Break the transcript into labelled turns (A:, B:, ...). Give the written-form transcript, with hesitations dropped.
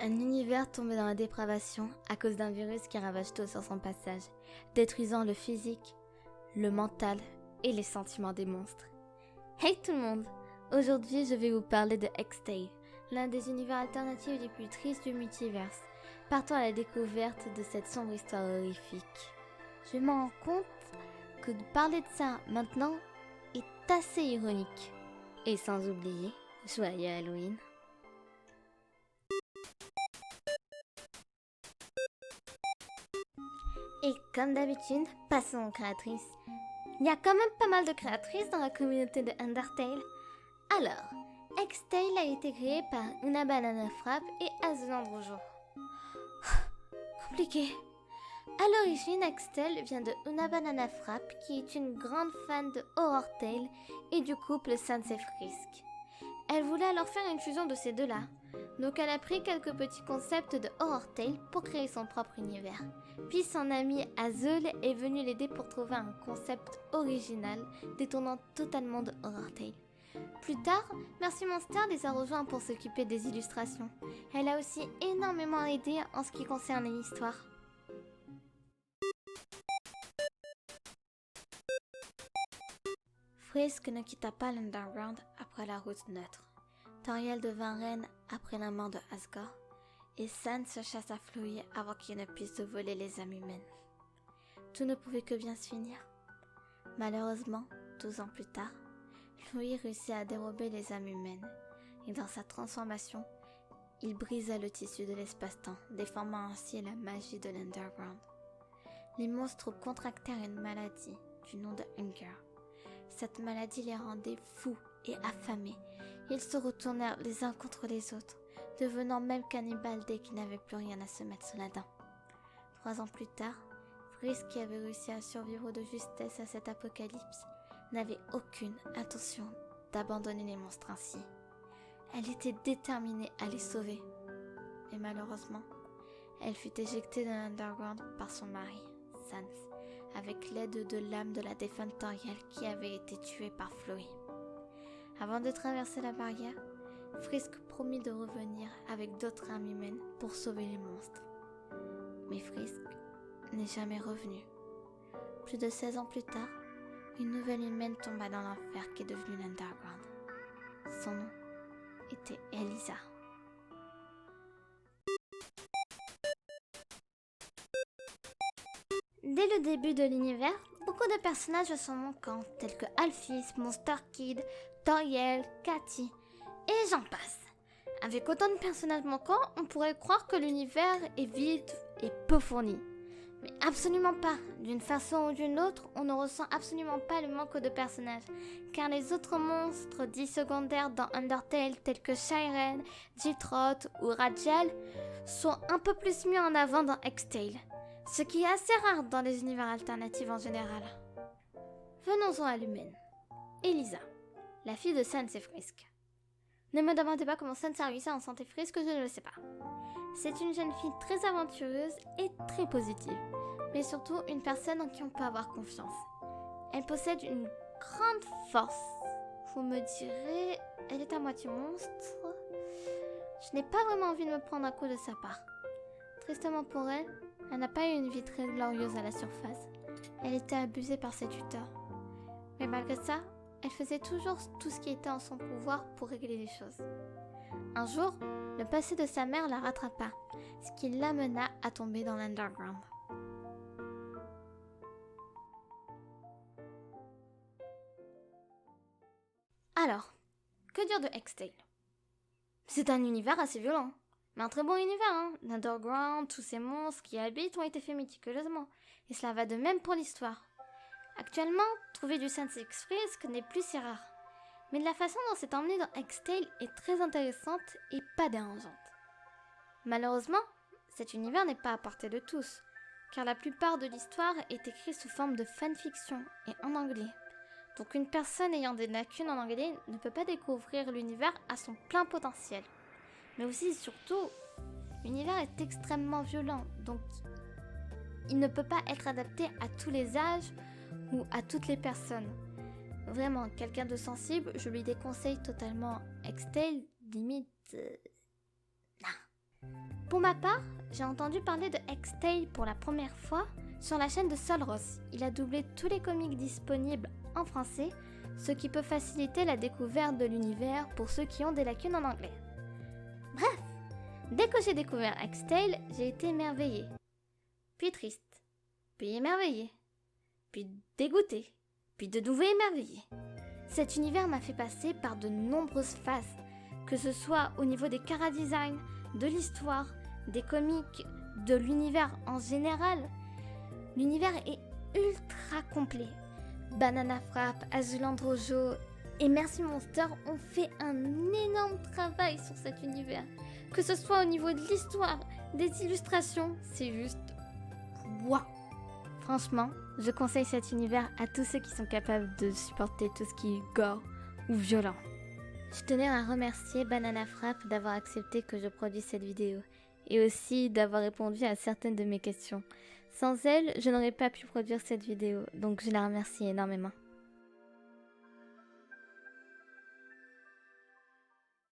A: Un univers tombé dans la dépravation à cause d'un virus qui ravage tout sur son passage, détruisant le physique, le mental et les sentiments des monstres. Hey tout le monde! Aujourd'hui je vais vous parler de X-Tale, l'un des univers alternatifs les plus tristes du multiverse. Partons à la découverte de cette sombre histoire horrifique. Je me rends compte que de parler de ça maintenant est assez ironique. Et sans oublier, joyeux Halloween! Et comme d'habitude, passons aux créatrices. Il y a quand même pas mal de créatrices dans la communauté de Undertale. Alors, X-Tale a été créé par Una Banana Frappe et Azulandrojo. Compliqué. À l'origine, X-Tale vient de Una Banana Frappe qui est une grande fan de Horror Tale et du couple Sans et Frisk. Elle voulait alors faire une fusion de ces deux-là. Donc elle a pris quelques petits concepts de Horror Tale pour créer son propre univers. Puis son ami Azul est venu l'aider pour trouver un concept original détournant totalement de Horror Tale. Plus tard, Merci Monster les a rejoints pour s'occuper des illustrations. Elle a aussi énormément aidé en ce qui concerne l'histoire. Frisk ne quitta pas l'Underground après la route neutre. Toriel devint reine après la mort de Asgore, et Sans se chassa Flowey avant qu'il ne puisse voler les âmes humaines. Tout ne pouvait que bien se finir. Malheureusement, 12 ans plus tard, Flowey réussit à dérober les âmes humaines, et dans sa transformation, il brisa le tissu de l'espace-temps, déformant ainsi la magie de l'Underground. Les monstres contractèrent une maladie du nom de Hunger. Cette maladie les rendait fous et affamés. Ils se retournèrent les uns contre les autres, devenant même cannibales dès qu'ils n'avaient plus rien à se mettre sous la dent. 3 ans plus tard, Frisk, qui avait réussi à survivre de justesse à cet apocalypse, n'avait aucune intention d'abandonner les monstres ainsi. Elle était déterminée à les sauver. Mais malheureusement, elle fut éjectée de l'Underground par son mari, Sans, avec l'aide de l'âme de la défunte Toriel qui avait été tuée par Flowey. Avant de traverser la barrière, Frisk promit de revenir avec d'autres âmes humaines pour sauver les monstres. Mais Frisk n'est jamais revenu. Plus de 16 ans plus tard, une nouvelle humaine tomba dans l'enfer qui est devenu l'Underground. Son nom était Elisa. Dès le début de l'univers, beaucoup de personnages sont manquants, tels que Alphys, Monster Kid, Toriel, Cathy, et j'en passe. Avec autant de personnages manquants, on pourrait croire que l'univers est vide et peu fourni. Mais absolument pas. D'une façon ou d'une autre, on ne ressent absolument pas le manque de personnages, car les autres monstres dits secondaires dans Undertale, tels que Shyren, Jiltroth ou Rajal, sont un peu plus mis en avant dans X-Tale. Ce qui est assez rare dans les univers alternatifs en général. Venons-en à l'humaine. Elisa, la fille de Sans et Frisk. Ne me demandez pas comment Sans a réussi à en santé Frisk, je ne le sais pas. C'est une jeune fille très aventureuse et très positive, mais surtout une personne en qui on peut avoir confiance. Elle possède une grande force. Vous me direz, elle est à moitié monstre. Je n'ai pas vraiment envie de me prendre un coup de sa part. Tristement pour elle, elle n'a pas eu une vie très glorieuse à la surface. Elle était abusée par ses tuteurs. Mais malgré ça, elle faisait toujours tout ce qui était en son pouvoir pour régler les choses. Un jour, le passé de sa mère la rattrapa, ce qui l'amena à tomber dans l'Underground. Alors, que dire de X-Tale ? C'est un univers assez violent. Mais un très bon univers, hein. L'Underground, tous ces monstres qui y habitent ont été faits méticuleusement. Et cela va de même pour l'histoire. Actuellement, trouver du Sans et Frisk n'est plus si rare. Mais la façon dont c'est emmené dans X-Tale est très intéressante et pas dérangeante. Malheureusement, cet univers n'est pas à portée de tous, car la plupart de l'histoire est écrite sous forme de fanfiction et en anglais. Donc une personne ayant des lacunes en anglais ne peut pas découvrir l'univers à son plein potentiel. Mais aussi et surtout, l'univers est extrêmement violent, donc il ne peut pas être adapté à tous les âges ou à toutes les personnes. Vraiment, quelqu'un de sensible, je lui déconseille totalement X-Tale, limite... non. Pour ma part, j'ai entendu parler de X-Tale pour la première fois sur la chaîne de Sol Ross. Il a doublé tous les comics disponibles en français, ce qui peut faciliter la découverte de l'univers pour ceux qui ont des lacunes en anglais. Bref, dès que j'ai découvert X-Tale, j'ai été émerveillée, puis triste, puis émerveillée, puis dégoûtée, puis de nouveau émerveillée. Cet univers m'a fait passer par de nombreuses phases, que ce soit au niveau des chara-design, de l'histoire, des comics, de l'univers en général. L'univers est ultra complet. Banana Frappe, Azulandrojo et Merci Monster ont fait un énorme travail sur cet univers. Que ce soit au niveau de l'histoire, des illustrations, c'est juste waouh. Franchement, je conseille cet univers à tous ceux qui sont capables de supporter tout ce qui est gore ou violent. Je tenais à remercier Banana Frappe d'avoir accepté que je produise cette vidéo et aussi d'avoir répondu à certaines de mes questions. Sans elle, je n'aurais pas pu produire cette vidéo, donc je la remercie énormément.